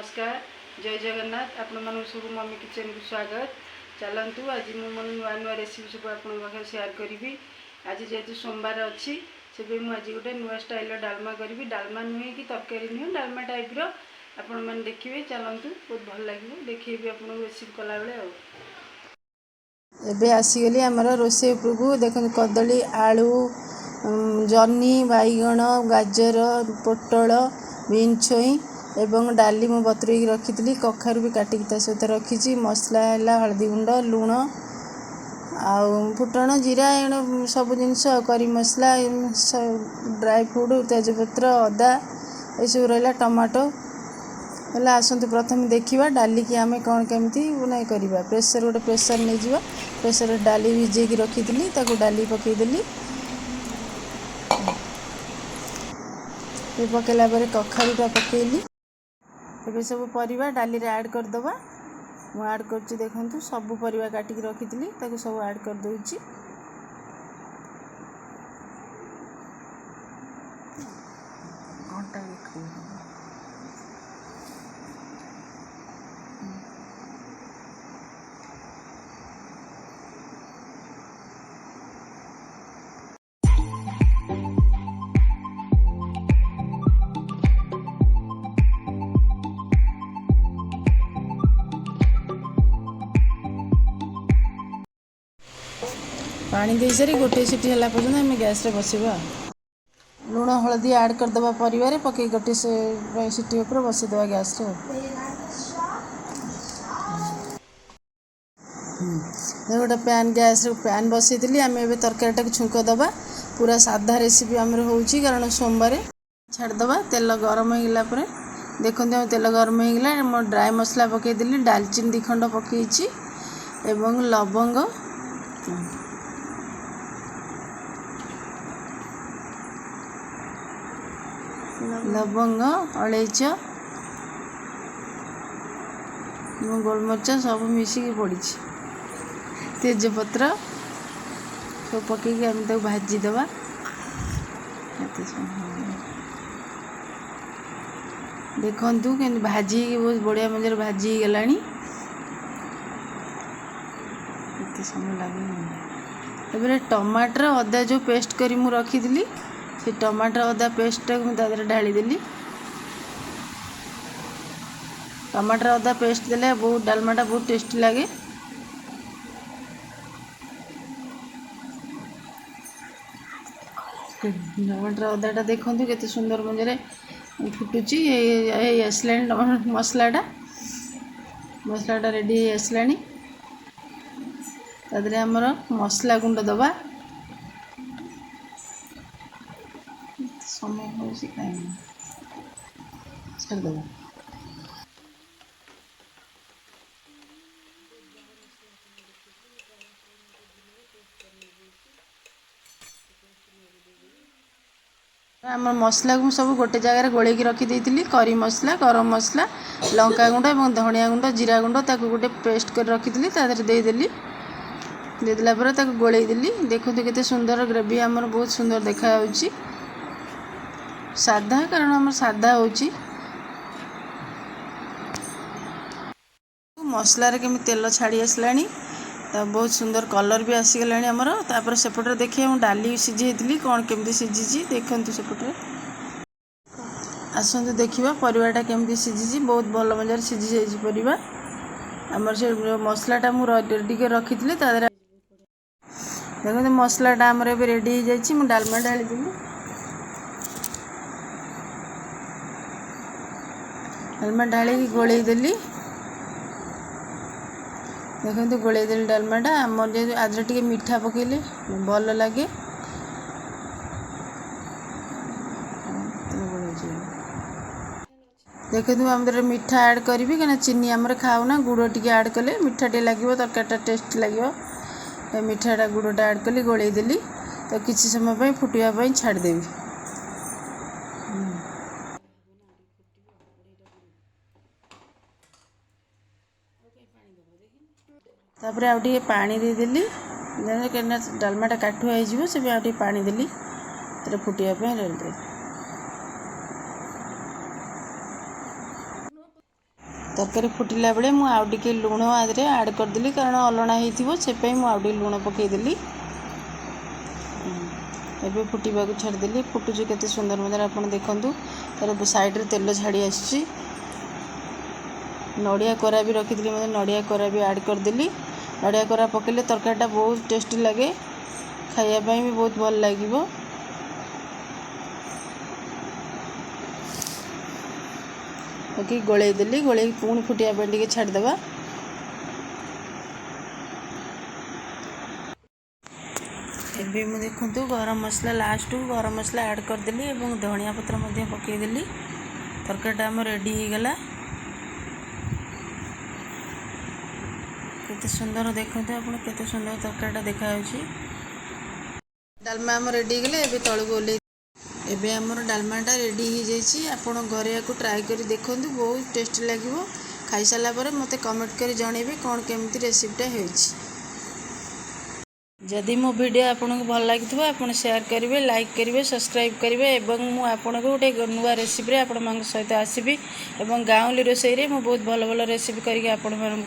नमस्कार जय जगन्नाथ आपण मन सब मम्मी किचन को स्वागत। चलतु आज मुझे नुआ नुआ रेसिपी सब आप शेयर करी। आज जेहेतु सोमवार अच्छी से मुझे आज गोटे नुआ स्टाइल डालमा करी। डालमा नुहे कि तरकारी नुहे डालमा टाइप आपण मैंने देखिए। चलतु बहुत भल लगे देखिए आपको रेसिपी कला बेले एबे आसीगली आमर रोसे उपरकू देखो कदली आलू जन्नी बैगण गाजर पोटल बीन छुई एवं डाली मु बतुरे रखी कखारू भी काटिक सहित रखी। मसला है हल्दी गुंड लुण आउ फुटण जीरा सब जिनस करी मसला ड्राई फ्रूट तेजपत्र अदा ये रहा टमाटो है। आसतु प्रथम देखा डाली की आम कौन केमी बनाई करवा। प्रेसर गोटे प्रेसर नहीं जा प्रेसर डाली भिजेक रखी डाली पकईदेली पकईला कखारूटा पकईली। एबे सब परिवा डाली रे ऐड कर दबा। मु ऐड करछि देखंतु सब परिवा काटिक रखितली ताकि सब ऐड कर दोछि। घंटा देखो पानी दे सारी गोटे सीटी है पर्यटन आम गैस रे बसवा। लुण हलदी ऐड करदे परिवार पकई गोटे सीटी उपर बसईदे गैस रे। गोटे पैन गैस पैन बसईली आम ए तरकारीटा छुंक दबा। पूरा साधा रेसिपी आमर होउची कारण सोमवार छाड़दबा। तेल गरम होगा पर देखते हम तेल गरम होगा ड्राई मसला पकईदेली डालचीनी 2 खंड पकईची एवं लवंग लवंग अलैच गोलमरीच सब मिसिकी पड़ी तेजपत्र सब पकईकी आम तक भाजीदबा। देखु कि भाजी बहुत बढ़िया मजार भाजी गला समय लगे। टमाटर अदा जो पेस्ट करी मु रखी से टमाटर अदा पेस्ट मुझे ढालीदेली। टमाटर अदा पेस्ट देले बहुत डालमाटा बहुत टेस्टी लगे। टमाटर अदाटा देखु केते सुंदर मजे फुटुची आसला मसलाटा रेडी आसला। तादरे आमर मसला गुंड दबा समय हो छाड़दबा। आम मसला को सब गोटे जगार गोलैक रखी करी मसला गरम मसला लंका गुंड और धनिया गुंड जीरा गुंड ताको गोटे पेस्ट कर रखी देदेली देदेला गोलैदेली। देखो केते सुंदर ग्रेवी आमर बहुत सुंदर देखा साधा कारण आम साधा होची। मसलार केमी तेल छाड़ी आसला तो बहुत सुंदर कलर भी आसीगला आमर। तापर सेपटे देखिए मुझे डाली सीझी कौन केमी सीझी देखु सेपटे आसतु देखा परिवाटा केमी सीझी बहुत भल मजार सीझी जाइए परिवा। आमर से मसलाटा मुझे रेडी कर रखी देखो मसलाटा आमर ए रेडी हो जाए। डालमा ढालीदेली डालमा ढाली गोलैदेली देखो गोलैदेली डालमाटा आमर जो आज टे मीठा पकईले भल लगे। देखो आम मीठा ऐड करी क्या चीनी आमर खाऊना गुड़ टी ऐड कले मीठा टे लगे तरकारीटा टेस्ट लगे। मीठाटा गुड़टा ऐड कली गोलैदेली तो किसी समय फुटापी छाड़देवी। तापर आउ टे पानी देदेली कहीं डालमाटा काठुआ हो से आउ टे पानी देली फुटापी रही। तरकारी फुटिला बेले मु आउ टिके लुण आदि आड करदेली कारण अलणा होइथिबो सेपई मु आउ टिके लुण पकेदेली। एबे फुटिबा को छाड़देली फुटुची केते सुंदर मदर आपण देखंतु तार साइड रे तेल छाड़ी आसी। नड़िया कोरा भी रखिदिली मते नड़िया कोरा भी ऐड करदेली। नड़िया कोरा पकेले तरकारीटा बहुत टेस्टी लगे खाइया पई भी बहुत भल लागिवो। ओके गोले देली गोले पुणी फुटिया पे टिके छाड़देबा। एबे मु देखंतु गरम मसला लास्ट गरम मसला ऐड करदेली एवं धनिया पत्र मध्य पकेदेली। तरकारीटा हम रेडी हो गला। केते सुंदर देखंतु आपण केते सुंदर तरकारीटा देखा होछि। डालमा हम रेडी गले एबे तळु ओले एबे हमर डालमाटा रेडी हो जाइछि। आपण घरे याकू ट्राई करी देखंतु बहुत टेस्टी लागिवो। खाई साला परे मते कमेंट करी जणेबे कोन केमती रेसिपीटा होइछि। जदि मो वीडियो आपन को भल लागिथबो आपण शेयर करिवे लाइक करिवे सब्सक्राइब करिवे एवं मु आपन को गोटे नुआ रेसिपी रे आपण मान सहित आसीबी एवं गाँवली रोसई रे मु बहुत भल भल रेसिपी करिके आपण मान